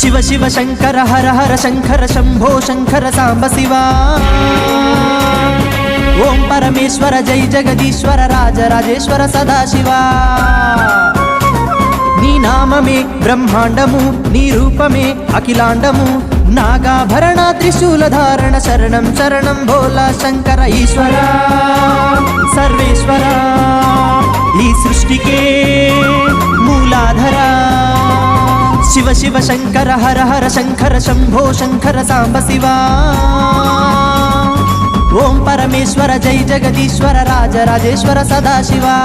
శివ శివ శంకర హర హర శంకర శంభో శంకర సాంబ శివా ఓం పరమేశ్వర జై జగదీశ్వర రాజరాజేశ్వర సదాశివా నీ నామమే బ్రహ్మాండము నీ రూపమే అఖిలాండము నాగాభరణ త్రిశూలధారణ శరణం శరణం భోలా శంకర ఈశ్వర సర్వేశ్వర ఈ సృష్టికే మూలాధర శివ శివ శంకర హర హర శంకర శంభో శంకర సాంబ శివా ఓం పరమేశ్వర జై జగదీశ్వర రాజరాజేశ్వర సదాశివా